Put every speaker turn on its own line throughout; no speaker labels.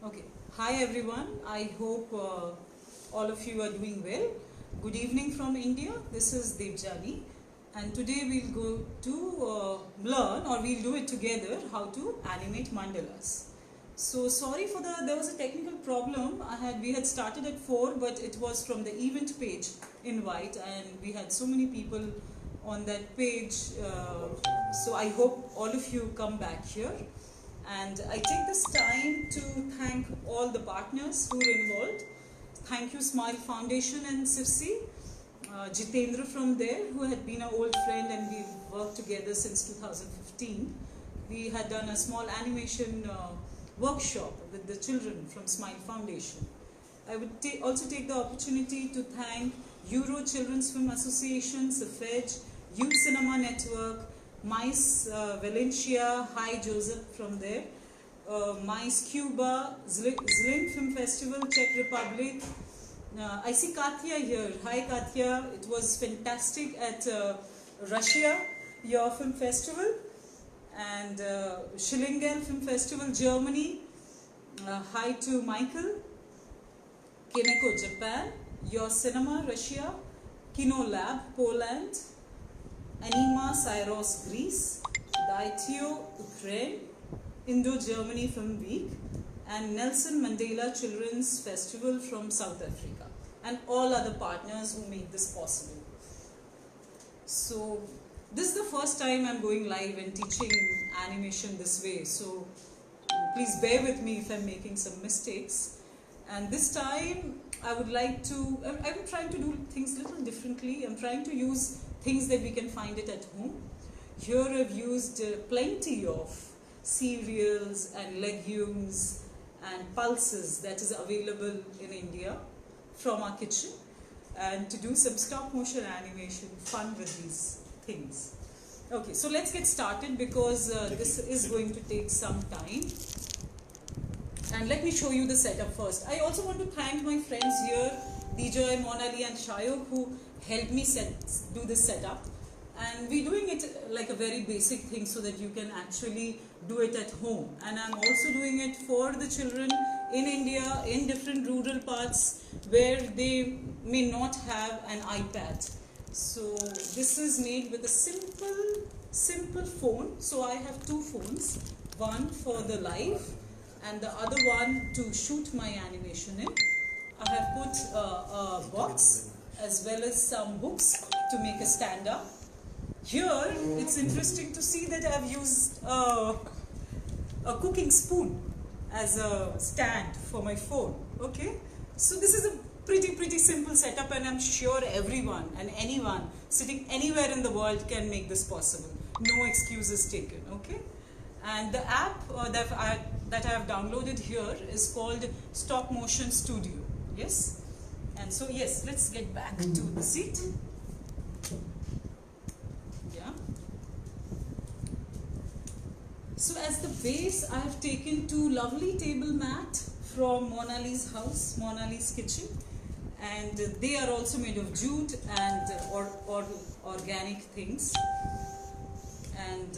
Okay. Hi everyone. I hope all of you are doing well. Good evening from India. This is Devjani, and today we'll go to learn, or we'll do it together, how to animate mandalas. So sorry for there was a technical problem. We had started at 4, but it was from the event page invite, and we had so many people on that page. So I hope all of you come back here. And I take this time to thank all the partners who were involved. Thank you Smile Foundation and CIFEJ, Jitendra from there, who had been an old friend, and we've worked together since 2015. We had done a small animation workshop with the children from Smile Foundation. I would also take the opportunity to thank Euro Children's Film Association, CIFEJ, Youth Cinema Network, MICE Valencia, hi Joseph from there, MICE Cuba, Zlin Film Festival, Czech Republic. I see Katya here. Hi Katya, it was fantastic at Russia, your film festival, and Schillingen Film Festival, Germany. Hi to Michael, Kineko, Japan, Your Cinema, Russia, Kino Lab, Poland, Anima, Syros, Greece, Daitio, Ukraine, Indo-Germany Film Week, and Nelson Mandela Children's Festival from South Africa, and all other partners who make this possible. So this is the first time I'm going live and teaching animation this way, so please bear with me if I'm making some mistakes. And this time I'm trying to do things a little differently. I'm trying to use things that we can find it at home. Here I've used plenty of cereals and legumes and pulses that is available in India from our kitchen, and to do some stop motion animation fun with these things. Okay, so let's get started, because this is going to take some time. And let me show you the setup first. I also want to thank my friends here, Dijoy, Monali and Shayok, who helped me do this setup. And we're doing it like a very basic thing so that you can actually do it at home. And I'm also doing it for the children in India, in different rural parts where they may not have an iPad. So this is made with a simple phone. So I have two phones, one for the live and the other one to shoot my animation in. I have put a box as well as some books to make a stand-up. Here, it's interesting to see that I've used a cooking spoon as a stand for my phone. Okay, so this is a pretty simple setup, and I'm sure everyone and anyone sitting anywhere in the world can make this possible. No excuses taken. Okay, and the app that I have downloaded here is called Stop Motion Studio. Yes, and so yes, let's get back to the seat. Yeah. So as the base, I have taken two lovely table mat from Monali's house, Monali's kitchen, and they are also made of jute and organic things. And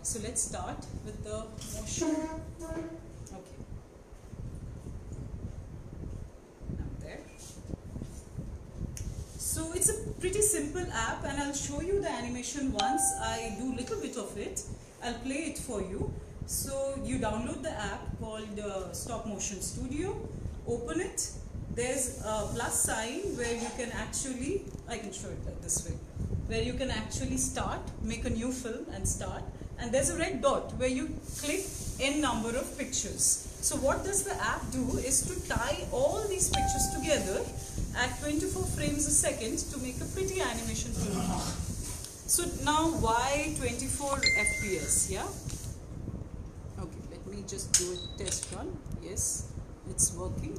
so let's start with the motion. Okay. I'm there. So it's a pretty simple app, and I'll show you the animation once I do a little bit of it. I'll play it for you. So you download the app called Stop Motion Studio, open it. There's a plus sign where you can actually, I can show it like this way, where you can actually start, make a new film and start. And there's a red dot where you click n number of pictures. So what does the app do is to tie all these pictures together at 24 frames a second to make a pretty animation film. So now why 24 FPS, yeah? Okay, let me just do a test run. Yes, it's working.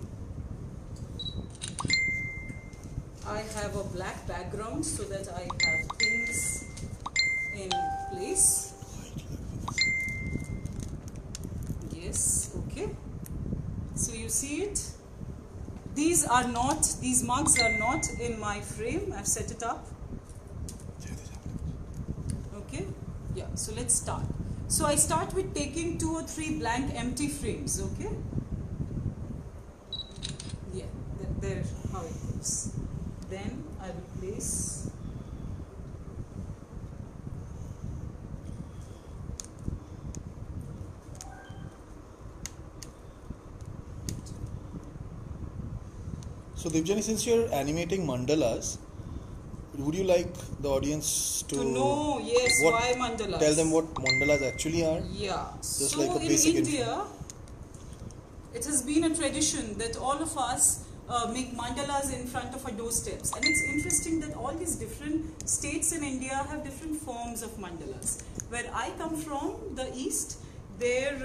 I have a black background so that I have things in place. Yes, okay. So you see it? These mugs are not in my frame. I've set it up. Okay, yeah, so let's start. So I start with taking 2 or 3 blank empty frames, okay? there how it goes. Then I will place
So Devjani, since you're animating mandalas, would you like the audience to
know, yes, why mandalas?
Tell them what mandalas actually are?
Yeah.
Just
so
like a
in
basic
India, it has been a tradition that all of us make mandalas in front of our doorsteps. And it's interesting that all these different states in India have different forms of mandalas. Where I come from, the east, there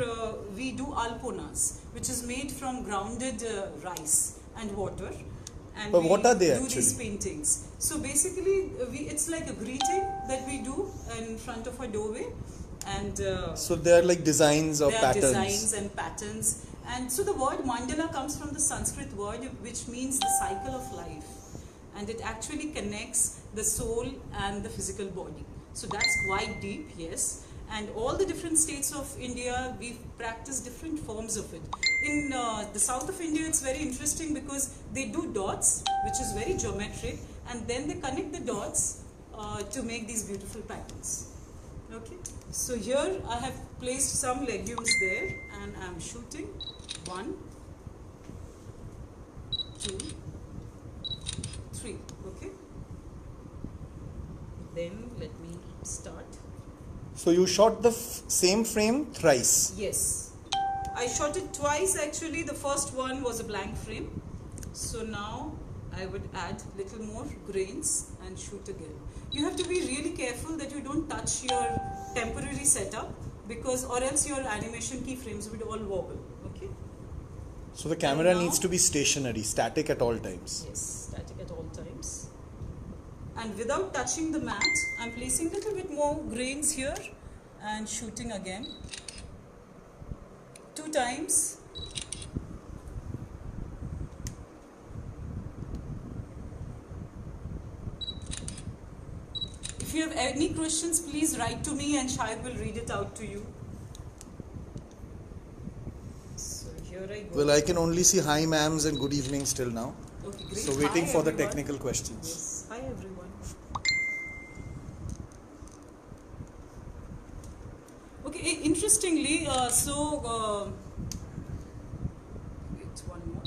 we do alponas, which is made from grounded rice and water. And
But what are they
do
actually?
these paintings. So basically, it's like a greeting that we do in front of a doorway. And
so they are like designs or patterns.
Designs and patterns. And so the word mandala comes from the Sanskrit word which means the cycle of life. And it actually connects the soul and the physical body. So that's quite deep, yes. And all the different states of India, we practice different forms of it. In the south of India, it's very interesting because they do dots, which is very geometric, and then they connect the dots to make these beautiful patterns. Okay, so here I have placed some legumes there, and I'm shooting. 1, 2, 3. Okay. Then let me start.
So you shot the same frame thrice.
Yes, I shot it twice actually. The first one was a blank frame. So now I would add little more grains and shoot again. You have to be really careful that you don't touch your temporary setup because or else your animation keyframes would all wobble. Okay.
So the camera needs to be stationary, static at all times.
Yes, static at all times. And without touching the mat, I'm placing a little bit more grains here and shooting again. 2 times. If you have any questions, please write to me and Shahid will read it out to you. So here I go.
Well, I can only see hi ma'ams and good evenings till now.
Okay, great.
So waiting
Hi,
for the
everyone.
technical questions.
Yes. Hi everyone. Okay, interestingly, wait, one more.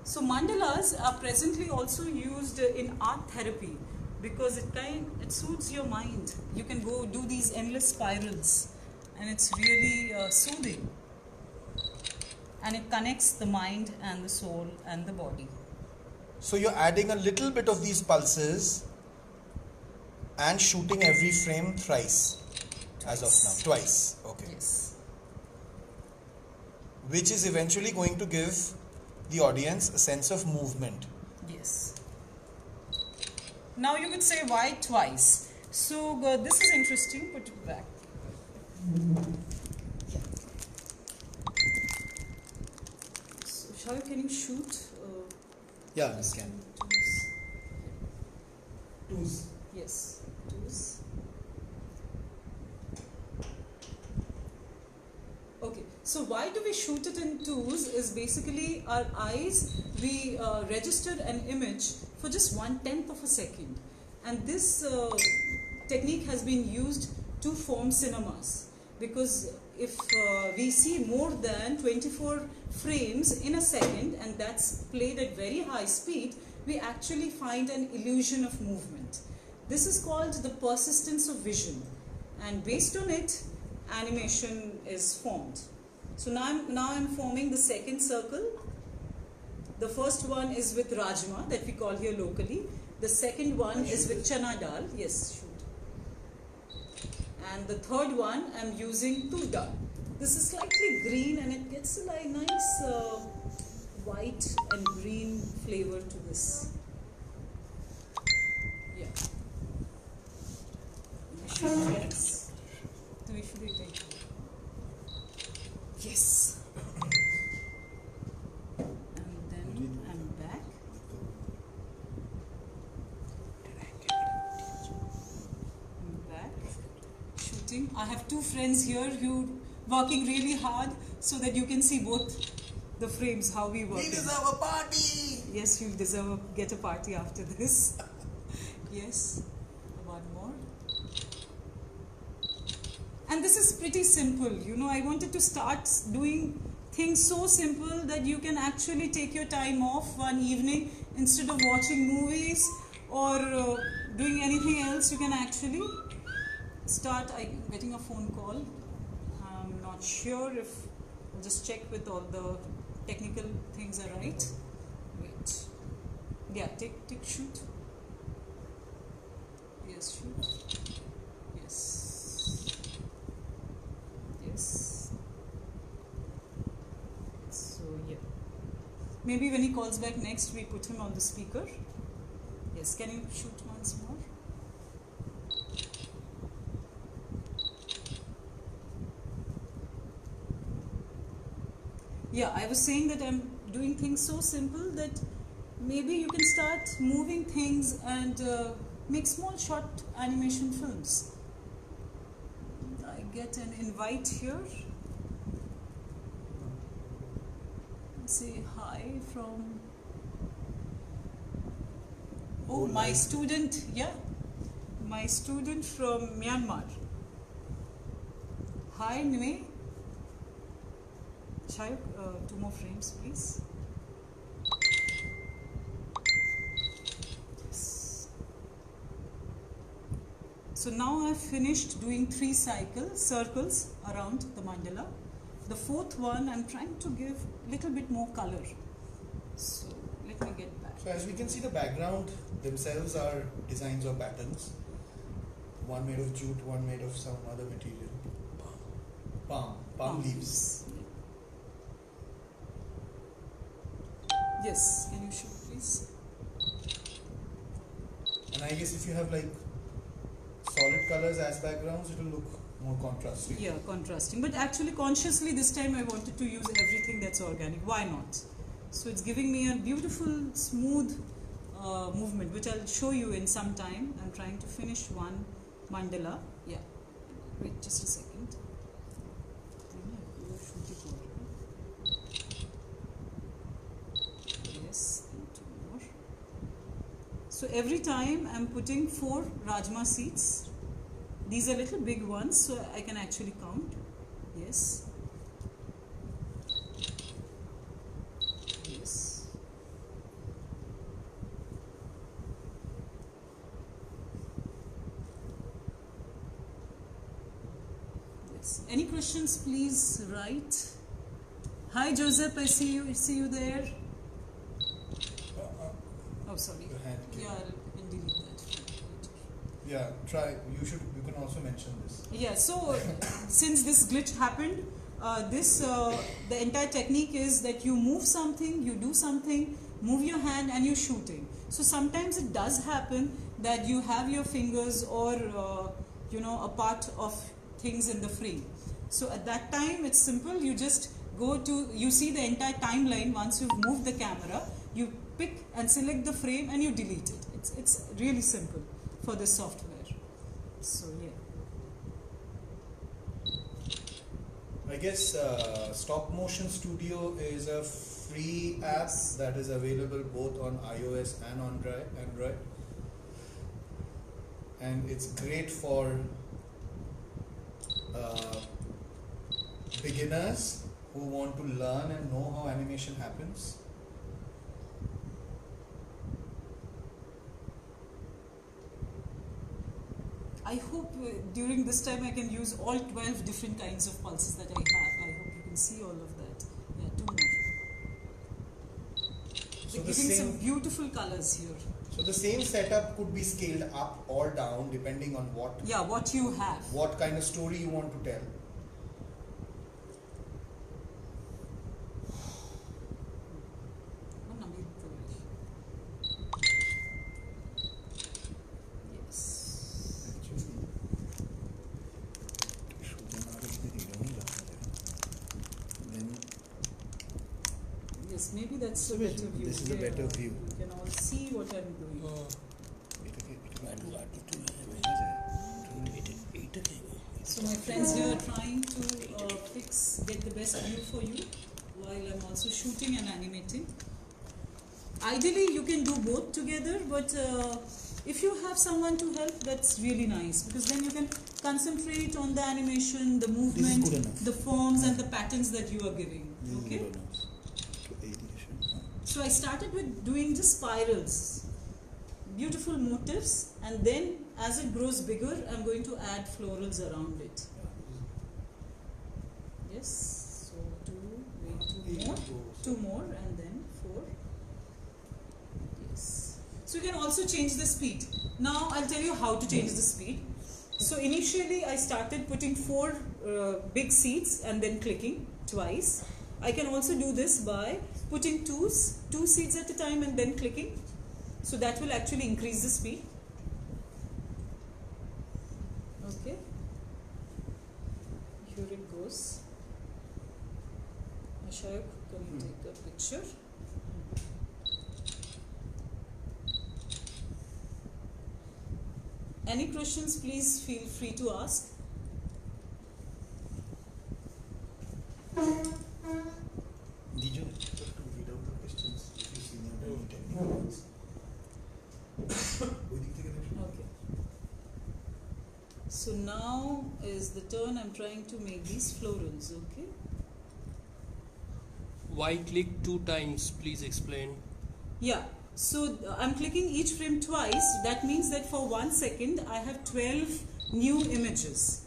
So mandalas are presently also used in art therapy because it soothes your mind. You can go do these endless spirals and it's really soothing. And it connects the mind and the soul and the body.
So you're adding a little bit of these pulses and shooting every frame thrice as of now. Twice. Okay.
Yes.
Which is eventually going to give the audience a sense of movement.
Yes. Now you could say why twice. So this is interesting. Put it back. Yeah. So Shahid, can you shoot?
Yeah, I can.
Twos. Yes. Twos. Okay, so why do we shoot it in twos is basically our eyes, we register an image for just 1/10 of a second. And this technique has been used to form cinemas. Because if we see more than 24 frames in a second and that's played at very high speed, we actually find an illusion of movement. This is called the persistence of vision. And based on it, animation is formed. So now I'm forming the second circle. The first one is with rajma that we call here locally. The second one is with chana dal. Yes, shoot. And the third one I'm using tur dal. This is slightly green and it gets a like nice white and green flavor to this. Yeah. Yes. Yes. And then I'm back. I'm back. Shooting. I have two friends here who working really hard so that you can see both the frames, how we work.
We deserve a party!
Yes, you'll get a party after this. Yes, one more. And this is pretty simple. You know, I wanted to start doing things so simple that you can actually take your time off one evening instead of watching movies or doing anything else. You can actually start. I'm getting a phone call. I'm not sure if I'll just check with all the technical things are right. Wait. Yeah, take shoot. Yes, shoot. Yes. Yes. So yeah. Maybe when he calls back next, we put him on the speaker. Yes. Can you shoot once more? Yeah, I was saying that I'm doing things so simple that maybe you can start moving things and make small short animation films. I get an invite here. Say hi from... Oh, my student, yeah. My student from Myanmar. Hi, Nime. Shayuk, 2 more frames, please. Yes. So now I've finished doing 3 circles around the mandala. The 4th one, I'm trying to give a little bit more color. So let me get back.
So as we can see, the background themselves are designs or patterns. One made of jute, one made of some other material. Palm leaves.
Yes, can you show please?
And I guess if you have like solid colors as backgrounds, it will look more contrasting.
Yeah, contrasting. But actually consciously this time I wanted to use everything that's organic. Why not? So it's giving me a beautiful, smooth movement, which I'll show you in some time. I'm trying to finish one mandala. Yeah. Wait just a second. Yes, and 2 more. So every time I'm putting 4 rajma seeds. These are little big ones, so I can actually count. Yes. Yes. Yes. Any questions, please write. Hi Joseph, I see you there. Oh, sorry. Yeah, I can delete that.
Yeah, try. You can also mention this.
Yeah. So since this glitch happened, the entire technique is that you move something, you do something, move your hand, and you're shooting. So sometimes it does happen that you have your fingers or a part of things in the frame. So at that time, it's simple. You just you see the entire timeline. Once you've moved the camera, you pick and select the frame and you delete it. It's really simple for this software. So yeah.
I guess Stop Motion Studio is a free app that is available both on iOS and on Android. And it's great for beginners who want to learn and know how animation happens.
I hope during this time I can use all 12 different kinds of pulses that I have. I hope you can see all of that. Yeah, 2 more.
So
They're giving some beautiful colors here.
So the same setup could be scaled up or down depending on what
you have.
What kind of story you want to tell.
Maybe that's a better view.
This is a better view.
You can all see what I'm doing. So my friends here are trying to get the best view for you. while I'm also shooting and animating. Ideally, you can do both together, but if you have someone to help, that's really nice, because then you can concentrate on the animation, the movement, the forms and the patterns that you are giving. Okay? So I started with doing just spirals, beautiful motifs, and then as it grows bigger, I'm going to add florals around it. Yes, so two more, and then 4. Yes. So you can also change the speed. Now I'll tell you how to change the speed. So initially I started putting 4 big seeds and then clicking twice. I can also do this by putting 2 seeds at a time and then clicking. So that will actually increase the speed. Okay. Here it goes. Ashok, can you take a picture? Any questions, please feel free to ask.
Did you read out the questions if you see any technical ones?
Okay. So now is the turn. I'm trying to make these florals. Okay.
Why click 2 times? Please explain.
Yeah. So I'm clicking each frame twice. That means that for 1 second I have 12 new images.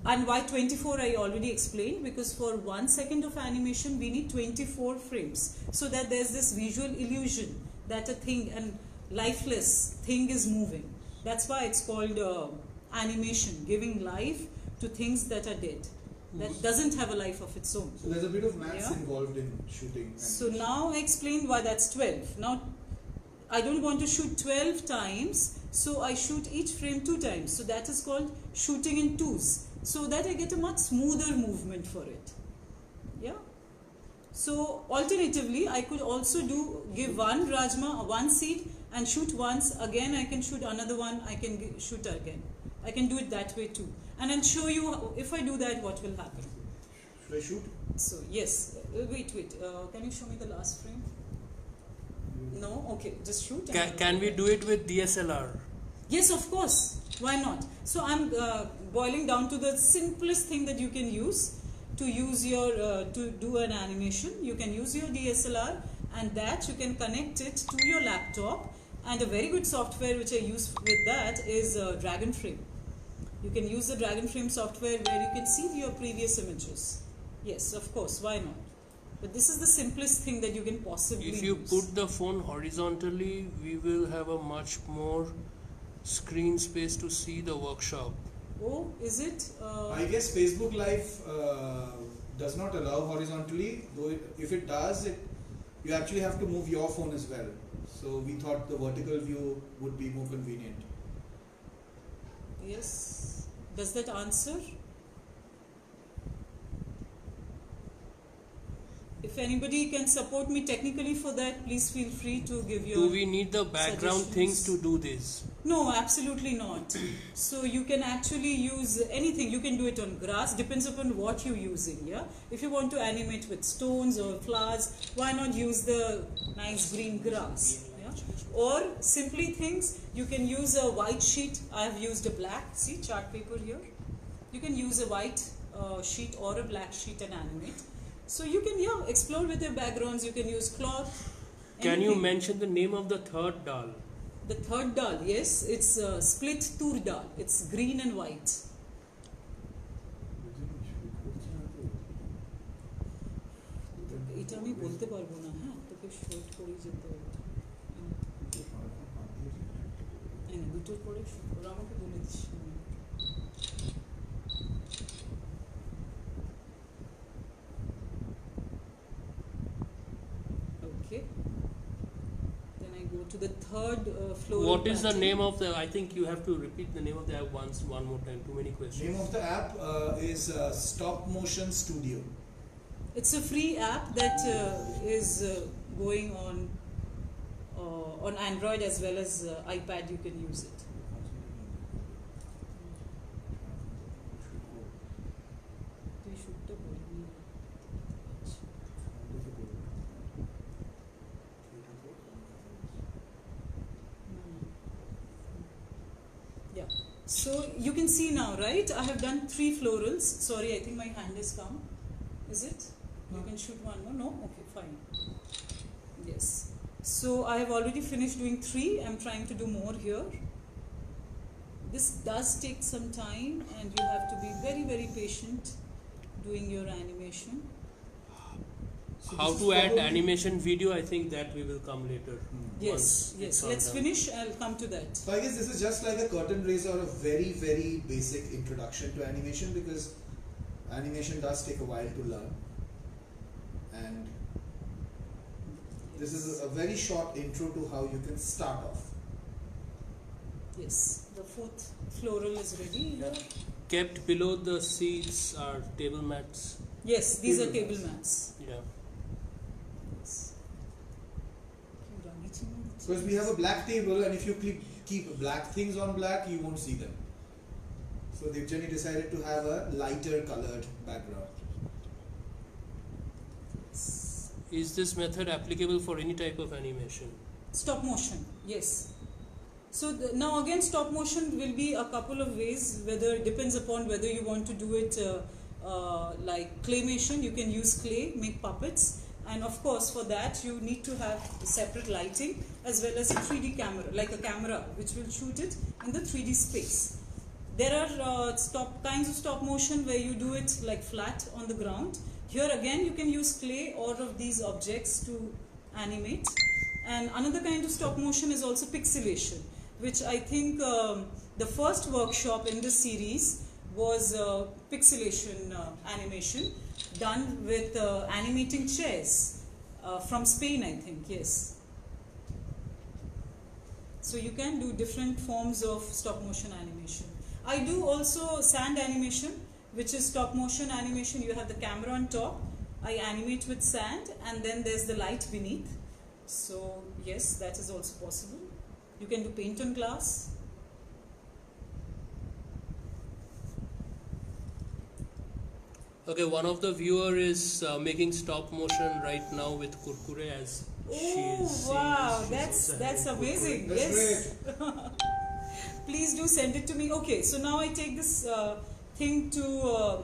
And why 24 I already explained, because for 1 second of animation we need 24 frames, so that there's this visual illusion that a thing, and lifeless thing, is moving. That's why it's called animation, giving life to things that are dead, that doesn't have a life of its own.
So there's a bit of maths involved in shooting.
So now I explained why that's 12. Now I don't want to shoot 12 times, so I shoot each frame 2 times. So that is called shooting in 2s, so that I get a much smoother movement for it. Yeah. So alternatively, I could also give 1 Rajma, 1 seed, and shoot once. Again, I can shoot another one. I can shoot again. I can do it that way too. And I'll show you if I do that, what will happen.
Should I shoot?
So yes. Wait. Can you show me the last frame? No? Okay, just shoot.
Can we do it with DSLR?
Yes, of course. Why not? So I'm boiling down to the simplest thing that you can use to do an animation. You can use your DSLR, and that you can connect it to your laptop. And a very good software which I use with that is Dragon Frame. You can use the Dragon Frame software where you can see your previous images. Yes, of course. Why not? But this is the simplest thing that you can possibly use.
If you put the phone horizontally, we will have a much more screen space to see the workshop.
Oh, is it?
I guess Facebook Live does not allow horizontally, though if it does, you actually have to move your phone as well. So we thought the vertical view would be more convenient.
Yes. Does that answer? If anybody can support me technically for that, please feel free to give your
Do we need the background things to do this?
No, absolutely not. So you can actually use anything. You can do it on grass, depends upon what you're using. Yeah. If you want to animate with stones or flowers, why not use the nice green grass? Yeah. Or simply things, you can use a white sheet. I have used a black, see, chart paper here. You can use a white sheet or a black sheet and animate. So you can explore with your backgrounds. You can use cloth.
Can you mention the name of the third dal?
The third dal, yes, it's split tur dal. It's green and white. এটা আমি বলতে পারবো না, হ্যাঁ, তোকে short করে যেতে হবে। দুটোর পরে ওরা আমাকে বলে this. Okay. Then I go to the third floor.
What is the name of the? I think you have to repeat the name of the app one more time. Too many questions.
Name of the app is Stop Motion Studio.
It's a free app that is going on Android as well as iPad. You can use it. So you can see now, right? I have done 3 florals. Sorry, I think my hand has come. Is it? You can shoot one more. No? Okay, fine. Yes. So I have already finished doing 3. I'm trying to do more here. This does take some time and you have to be very, very patient doing your animation.
So
How
this
to
is
add
probably-
animation video, I think that we will come later.
Yes,
once
yes.
it's all
Let's
done.
finish. I'll come to that.
So I guess this is just like a curtain raiser or a very, very basic introduction to animation, because animation does take a while to learn. And this is a very short intro to how you can start off.
Yes, the 4th floral is ready here.
Kept below the seats are table mats.
Yes, these are
Table
table
mats.
mats.
Yeah.
Yes.
Because we have a black table, and if you keep black things on black, you won't see them. So Devjani decided to have a lighter colored background.
Is this method applicable for any type of animation?
Stop motion, yes. So now again, stop motion will be a couple of ways. Whether it depends upon whether you want to do it like claymation. You can use clay, make puppets, and of course for that you need to have separate lighting as well as a 3D camera, like a camera which will shoot it in the 3D space. There are kinds of stop motion where you do it like flat on the ground. Here again you can use clay or of these objects to animate. And another kind of stop motion is also pixelation, which I think the first workshop in this series was pixelation animation done with animating chairs from Spain, I think, yes. So you can do different forms of stop motion animation. I do also sand animation, which is stop motion animation. You have the camera on top, I animate with sand, and then there's the light beneath. So yes, that is also possible. You can do paint on glass.
Okay, one of the viewer is making stop motion right now with kurkure as she
Oh
is seeing
wow,
this. She's
that's
also having
amazing.
kurkure.
Yes. Please do send it to me. Okay, so now I take this thing to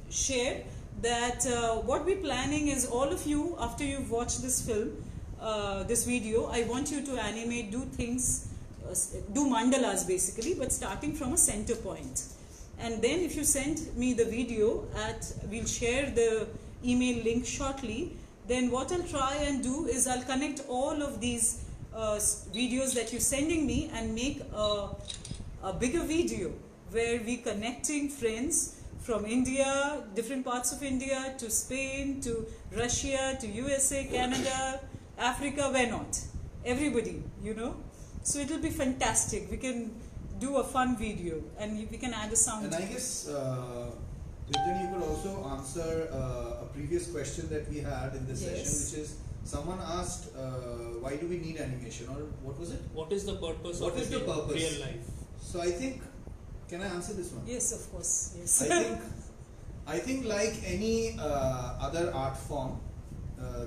share that what we're planning is all of you, after you've watched this film, this video, I want you to animate, do things, do mandalas basically, but starting from a center point. And then if you send me the video we'll share the email link shortly, then what I'll try and do is I'll connect all of these videos that you're sending me and make a bigger video where we're connecting friends from India, different parts of India, to Spain, to Russia, to USA, Canada, Africa, where not? Everybody, you know. So it'll be fantastic. We can do a fun video and we can add a sound.
And I guess, Devjani, you could also answer a previous question that we had in this
Yes.
session, which is someone asked, why do we need animation, or what was it?
What is the purpose
What
of
is
it
the
in
purpose?
real life?
So I think, can I answer this one?
Yes, of course. Yes.
I think like any other art form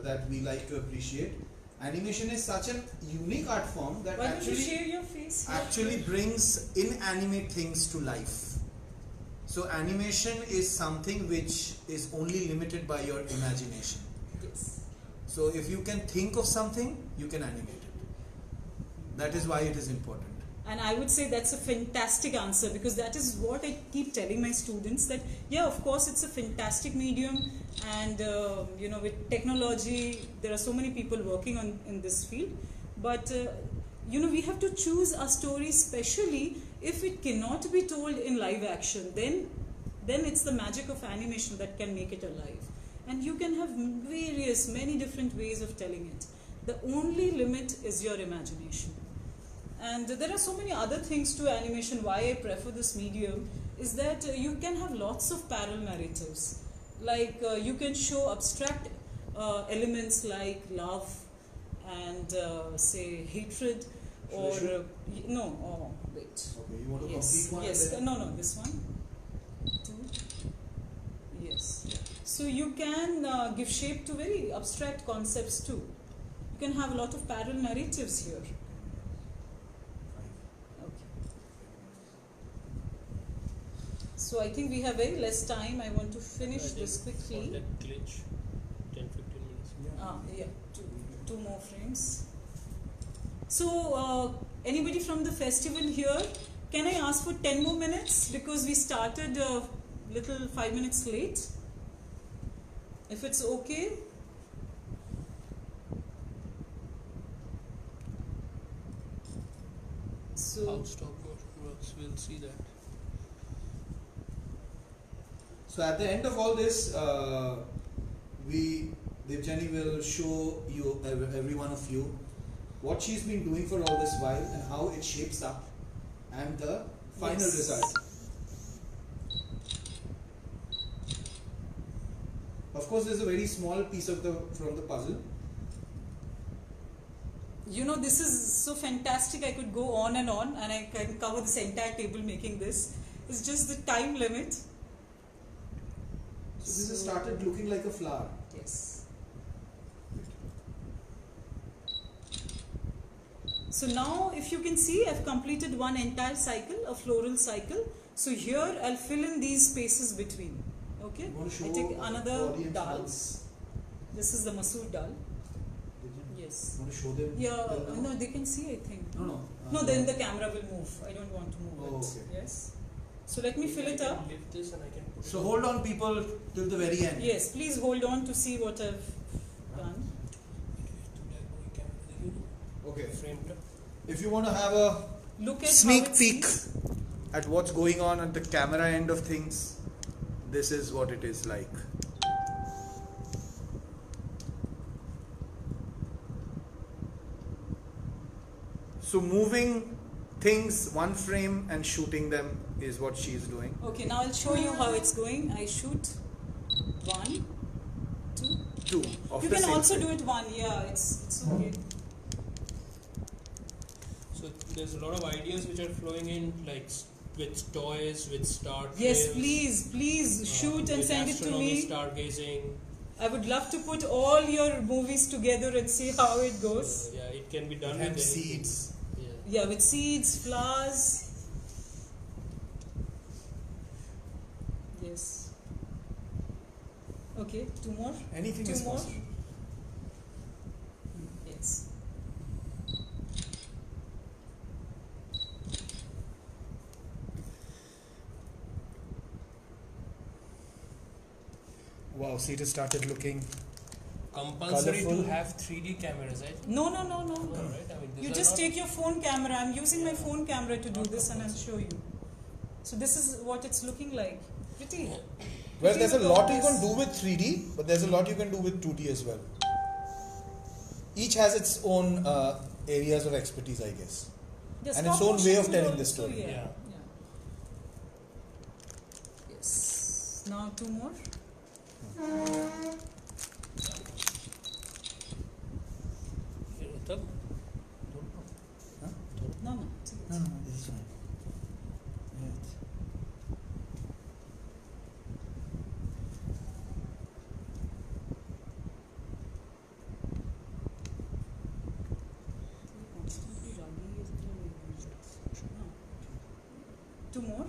that we like to appreciate, animation is such a unique art form that
Why don't you
actually
share your face? here?
actually brings inanimate things to life. So animation is something which is only limited by your imagination.
Yes.
So if you can think of something, you can animate it. That is why it is important.
And I would say that's a fantastic answer, because that is what I keep telling my students, that yeah, of course it's a fantastic medium, and you know, with technology there are so many people working on in this field, but you know, we have to choose our story, especially if it cannot be told in live action. Then it's the magic of animation that can make it alive, and you can have many different ways of telling it. The only limit is your imagination. And there are so many other things to animation. Why I prefer this medium is that you can have lots of parallel narratives. Like you can show abstract elements like love and say hatred, or
Should I
no, oh wait.
Okay, you want to
Yes,
complete one?
yes,
and then-
no, this one. 2. Yes. So you can give shape to very abstract concepts too. You can have a lot of parallel narratives here. Okay. So I think we have very less time. I want to finish this quickly.
For that glitch, 10-15 minutes.
Yeah, two more frames. So, anybody from the festival here? Can I ask for 10 more minutes because we started a little 5 minutes late? If it's okay. So,
How stop motion works, we'll see that.
So at the end of all this, Devjani will show you, every one of you, what she's been doing for all this while and how it shapes up, and the final
Yes.
result. Of course, there's a very small piece of from the puzzle.
you know, this is so fantastic. I could go on and I can cover this entire table making this. It's just the time limit.
So this has started looking like a flower.
Yes. So now, if you can see, I've completed one entire cycle, a floral cycle. So here, I'll fill in these spaces between. Okay?
You want to
I
show
take another
audience
dal.
once?
This is the masoor dal.
You
Yes.
want to show them?
Yeah,
till now?
no, they can see, I think.
No.
No, then the camera will move. I don't want to move
Oh,
it.
okay.
Yes. So let me fill
I
it
can
up.
lift this and I can put
So
it
hold on, people, till the very end.
Yes, please hold on to see what I've done.
Okay.
framed up.
If you want to have a
Look at
sneak
how it
peek
sees.
at what's going on at the camera end of things, this is what it is like. So moving things one frame and shooting them is what she's doing.
Okay, now I'll show you how it's going. I shoot 1, 2.
Two of
You
the
can
same
also
frame.
do it 1. Yeah, it's okay.
So there's a lot of ideas which are flowing in, like with toys, with star
Yes,
trails,
please shoot and
with
send it to
astronomy,
me.
stargazing.
I would love to put all your movies together and see how it goes.
Yeah, it can be done
And
with
seeds.
anything.
Yeah, with seeds, flowers. Yes. Okay, 2 more.
Anything
2
is
more.
possible.
Yes.
Wow, see, it has started looking.
Compulsory
Colourful.
to have 3D cameras, right?
No.
Right? I mean, these
You
are
just
not-
take your phone camera. I'm using my phone camera to do this and I'll show you. So this is what it's looking like. Pretty.
Well, there's a
Pretty
lot you
gorgeous.
can do with 3D, but there's a lot you can do with 2D as well. Each has its own areas of expertise, I guess.
The
And its
stop
own way of
motion
telling
will
the
also-
story.
Yeah. Yes. Now 2 more.
Here, Uttam.
No. It's okay.
No, this is fine.
No. 2 more.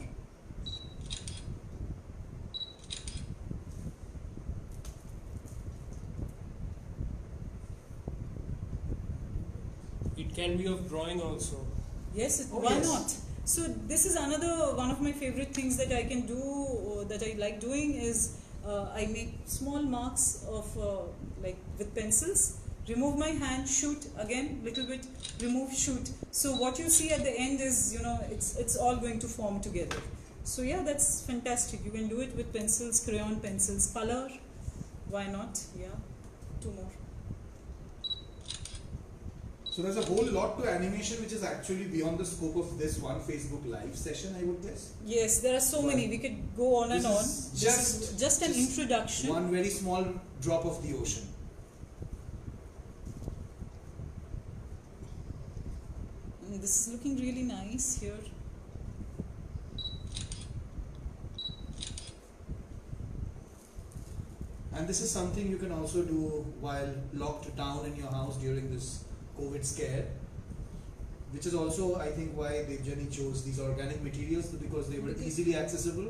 It can be of drawing also.
Yes,
Oh,
why
yes.
not? So this is another one of my favorite things that I can do, or that I like doing, is I make small marks of like with pencils. Remove my hand, shoot again, little bit, remove, shoot. So what you see at the end is, it's all going to form together. So yeah, that's fantastic. You can do it with pencils, crayon pencils, color. Why not? Yeah, 2 more.
So there's a whole lot to animation which is actually beyond the scope of this one Facebook Live session, I would guess.
Yes, there are so
Right.
many. We could go on and
This
on.
is
This is just an introduction.
One very small drop of the ocean.
This is looking really nice here.
And this is something you can also do while locked down in your house during this COVID scare, which is also, I think, why Devjani chose these organic materials, because they were
Because-
easily accessible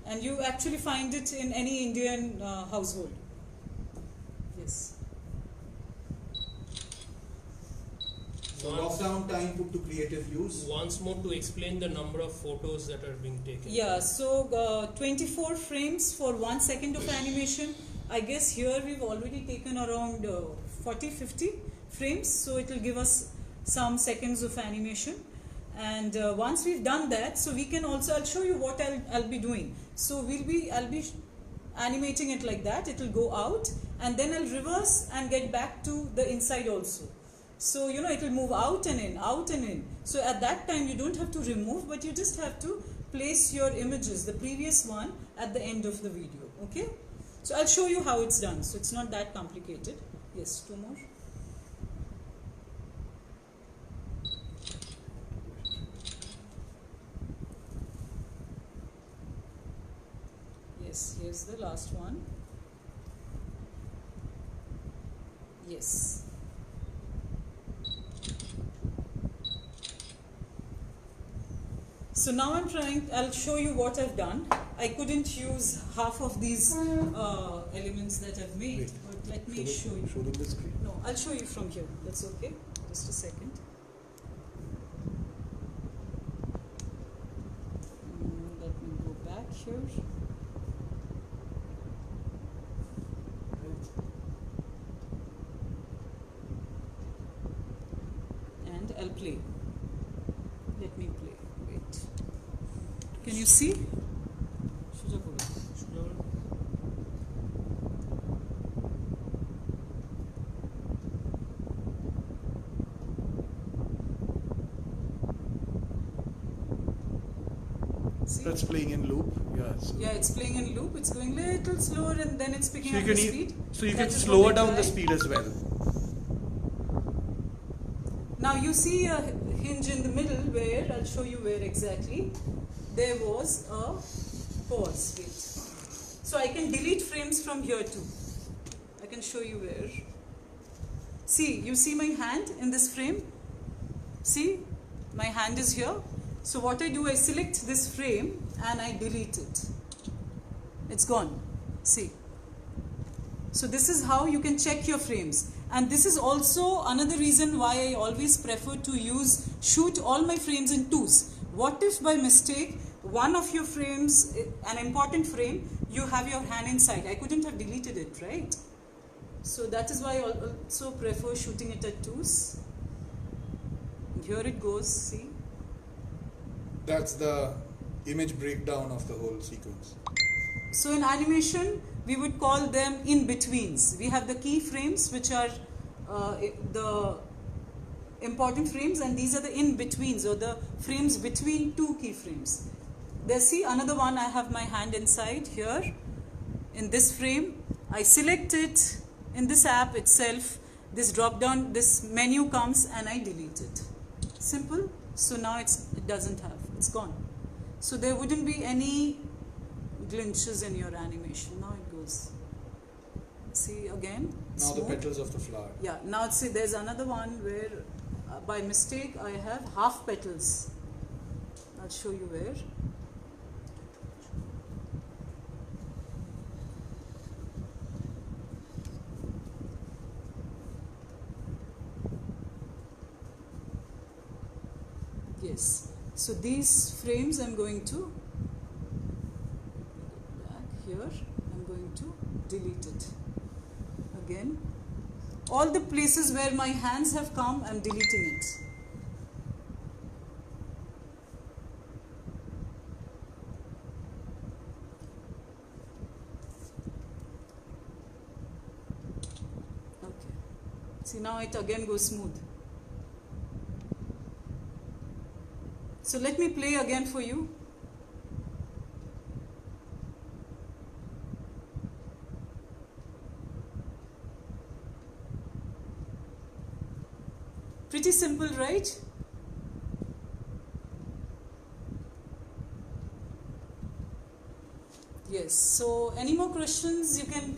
And you actually find it in any Indian household. Yes.
So lockdown time put to creative use.
Once more to explain the number of photos that are being taken.
Yeah, so 24 frames for 1 second of animation. I guess here we've already taken around 40-50 frames, so it will give us some seconds of animation. And once we've done that, so we can also, I'll show you what I'll be doing. So I'll be animating it like that. It will go out, and then I'll reverse and get back to the inside also. So it will move out and in, out and in. So at that time you don't have to remove, but you just have to place your images, the previous one, at the end of the video. Okay? So I'll show you how it's done. So it's not that complicated. Yes, 2 more. Yes, here's the last one. Yes. So now I'll show you what I've done. I couldn't use half of these elements that I've made,
Wait.
but let me show you.
Show them the screen.
No, I'll show you from here. That's okay. Just a second. Let me go back here. And I'll play. Let me play. Wait. Can you see? See?
That's playing in loop. Yeah. So
Yeah, it's playing in loop. It's going a little slower, and then it's picking up the speed.
So you
That
can
is
slow
what I
down the
tried.
speed as well.
Now you see a hinge in the middle where, I'll show you where exactly, there was a pause. Wait. So I can delete frames from here too. I can show you where. See, you see my hand in this frame? See, my hand is here. So what I do, I select this frame and I delete it. It's gone. See. So this is how you can check your frames. And this is also another reason why I always prefer to shoot all my frames in twos. What if by mistake, one of your frames, an important frame, you have your hand inside? I couldn't have deleted it, right? So that is why I also prefer shooting it at twos. Here it goes, see?
That's the image breakdown of the whole sequence.
So in animation, we would call them in-betweens. We have the key frames, which are the important frames, and these are the in-betweens, or the frames between two key frames. There, see another one, I have my hand inside here. In this frame, I select it in this app itself. This drop down, this menu comes, and I delete it. Simple. So now it doesn't have, it's gone. So there wouldn't be any glitches in your animation. Now it goes. See again.
Now
smooth.
the petals of the flower.
Yeah. Now see, there's another one where by mistake I have half petals. I'll show you where. Yes. So these frames I'm going to back here. I'm going to delete it again. All the places where my hands have come, I'm deleting it. Okay. See, now it again goes smooth. So let me play again for you. Pretty simple, right? Yes. So any more questions, you can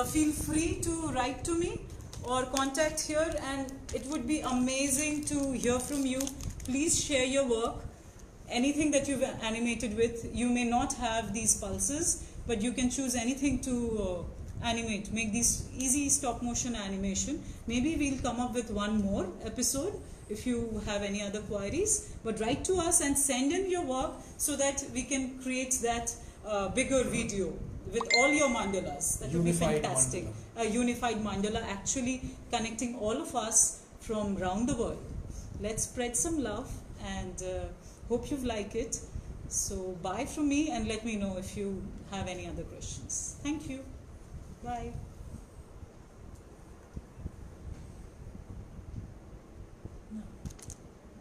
feel free to write to me or contact here, and it would be amazing to hear from you. Please share your work. anything that you've animated with. You may not have these pulses, but you can choose anything to animate, make these easy stop motion animation. Maybe we'll come up with one more episode if you have any other queries, but write to us and send in your work so that we can create that bigger video with all your mandalas. That would be
Unified
fantastic.
mandala.
A unified mandala actually connecting all of us from around the world. Let's spread some love, and hope you like it. So bye from me, and let me know if you have any other questions. Thank you. Bye.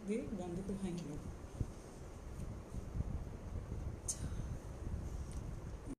Very wonderful. Thank you.